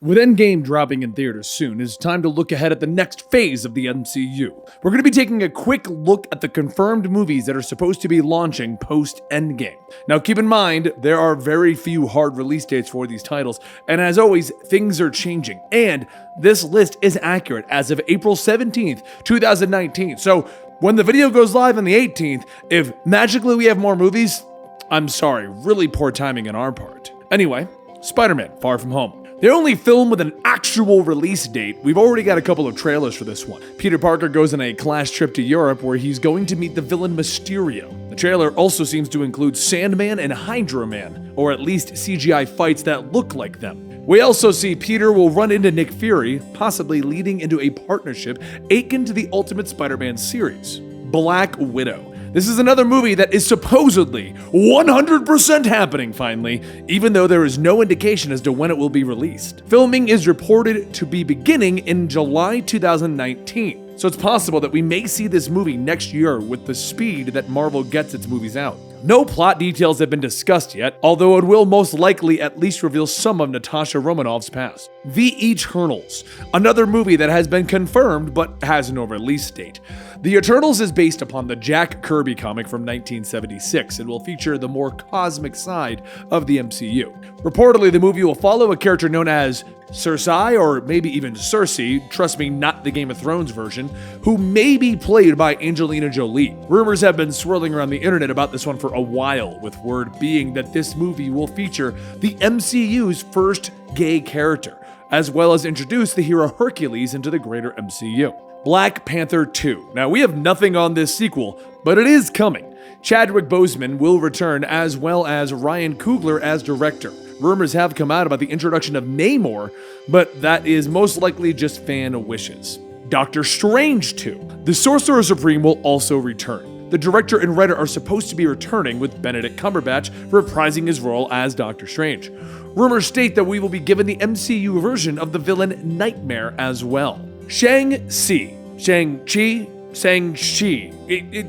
With Endgame dropping in theaters soon, it's time to look ahead at the next phase of the MCU. We're going to be taking a quick look at the confirmed movies that are supposed to be launching post-Endgame. Now keep in mind, there are very few hard release dates for these titles, and as always, things are changing. And this list is accurate as of April 17th, 2019. So when the video goes live on the 18th, if magically we have more movies, I'm sorry, really poor timing on our part. Anyway, Spider-Man: Far From Home. The only film with an actual release date, we've already got a couple of trailers for this one. Peter Parker goes on a class trip to Europe where he's going to meet the villain Mysterio. The trailer also seems to include Sandman and Hydro Man, or at least CGI fights that look like them. We also see Peter will run into Nick Fury, possibly leading into a partnership akin to the Ultimate Spider-Man series. Black Widow. This is another movie that is supposedly 100% happening finally, even though there is no indication as to when it will be released. Filming is reported to be beginning in July 2019, so it's possible that we may see this movie next year with the speed that Marvel gets its movies out. No plot details have been discussed yet, although it will most likely at least reveal some of Natasha Romanoff's past. The Eternals, another movie that has been confirmed but has no release date. The Eternals is based upon the Jack Kirby comic from 1976 and will feature the more cosmic side of the MCU. Reportedly, the movie will follow a character known as Cersei, or maybe even Cersei, trust me, not the Game of Thrones version, who may be played by Angelina Jolie. Rumors have been swirling around the internet about this one for a while, with word being that this movie will feature the MCU's first gay character, as well as introduce the hero Hercules into the greater MCU. Black Panther 2. Now, we have nothing on this sequel, but it is coming. Chadwick Boseman will return, as well as Ryan Coogler as director. Rumors have come out about the introduction of Namor, but that is most likely just fan wishes. Doctor Strange 2. The Sorcerer Supreme will also return. The director and writer are supposed to be returning, with Benedict Cumberbatch reprising his role as Doctor Strange. Rumors state that we will be given the MCU version of the villain Nightmare as well. Shang-Chi.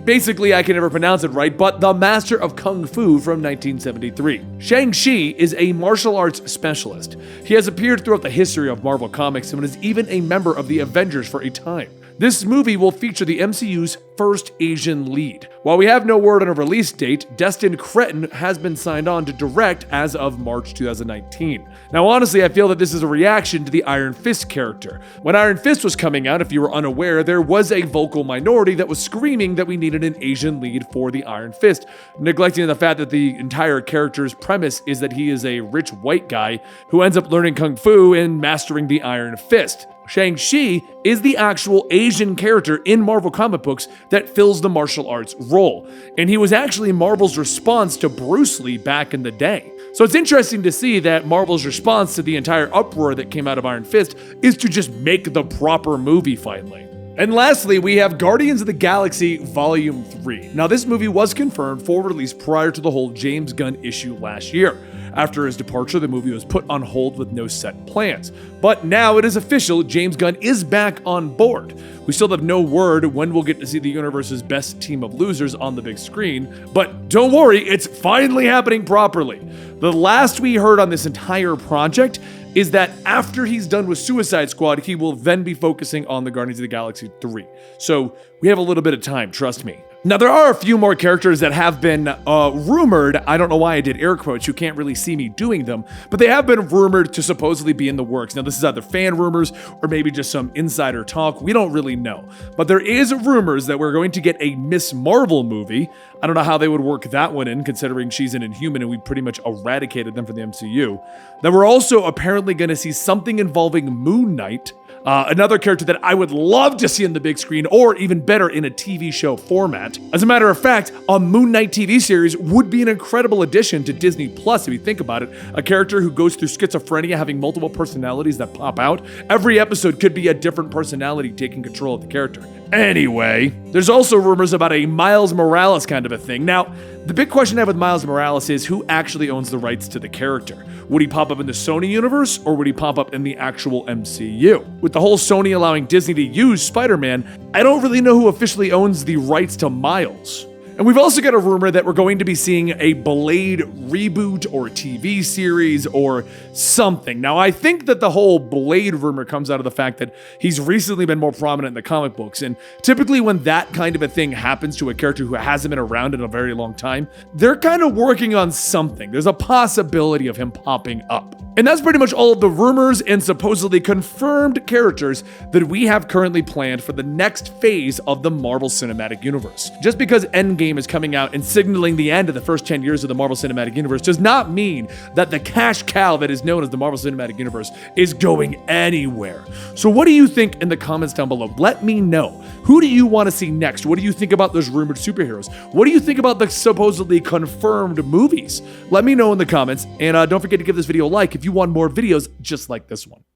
Basically, I can never pronounce it right, but the Master of Kung Fu from 1973. Shang-Chi is a martial arts specialist. He has appeared throughout the history of Marvel Comics and was even a member of the Avengers for a time. This movie will feature the MCU's first Asian lead. While we have no word on a release date, Destin Cretton has been signed on to direct as of March 2019. Now honestly, I feel that this is a reaction to the Iron Fist character. When Iron Fist was coming out, if you were unaware, there was a vocal minority that was screaming that we needed an Asian lead for the Iron Fist, neglecting the fact that the entire character's premise is that he is a rich white guy who ends up learning Kung Fu and mastering the Iron Fist. Shang-Chi is the actual Asian character in Marvel comic books that fills the martial arts role, and he was actually Marvel's response to Bruce Lee back in the day. So it's interesting to see that Marvel's response to the entire uproar that came out of Iron Fist is to just make the proper movie finally. And lastly, we have Guardians of the Galaxy Volume 3. Now this movie was confirmed for release prior to the whole James Gunn issue last year. After his departure, the movie was put on hold with no set plans. But now it is official, James Gunn is back on board. We still have no word when we'll get to see the universe's best team of losers on the big screen, but don't worry, it's finally happening properly. The last we heard on this entire project is that after he's done with Suicide Squad, he will then be focusing on the Guardians of the Galaxy 3. So we have a little bit of time, trust me. Now, there are a few more characters that have been rumored. I don't know why I did air quotes. You can't really see me doing them, but they have been rumored to supposedly be in the works. Now, this is either fan rumors or maybe just some insider talk. We don't really know. But there is rumors that we're going to get a Miss Marvel movie. I don't know how they would work that one in, considering she's an Inhuman and we pretty much eradicated them from the MCU. Then we're also apparently going to see something involving Moon Knight. Another character that I would love to see on the big screen, or even better, in a TV show format. As a matter of fact, a Moon Knight TV series would be an incredible addition to Disney Plus if you think about it. A character who goes through schizophrenia, having multiple personalities that pop out. Every episode could be a different personality taking control of the character. Anyway, there's also rumors about a Miles Morales kind of a thing. Now, the big question I have with Miles Morales is who actually owns the rights to the character? Would he pop up in the Sony universe, or would he pop up in the actual MCU? With the whole Sony allowing Disney to use Spider-Man, I don't really know who officially owns the rights to Miles. And we've also got a rumor that we're going to be seeing a Blade reboot or TV series or something. Now, I think that the whole Blade rumor comes out of the fact that he's recently been more prominent in the comic books. And typically when that kind of a thing happens to a character who hasn't been around in a very long time, they're kind of working on something. There's a possibility of him popping up. And that's pretty much all of the rumors and supposedly confirmed characters that we have currently planned for the next phase of the Marvel Cinematic Universe. Just because Endgame is coming out and signaling the end of the first 10 years of the Marvel Cinematic Universe does not mean that the cash cow that is known as the Marvel Cinematic Universe is going anywhere. So what do you think in the comments down below? Let me know. Who do you want to see next? What do you think about those rumored superheroes? What do you think about the supposedly confirmed movies? Let me know in the comments, and don't forget to give this video a like if you want more videos just like this one.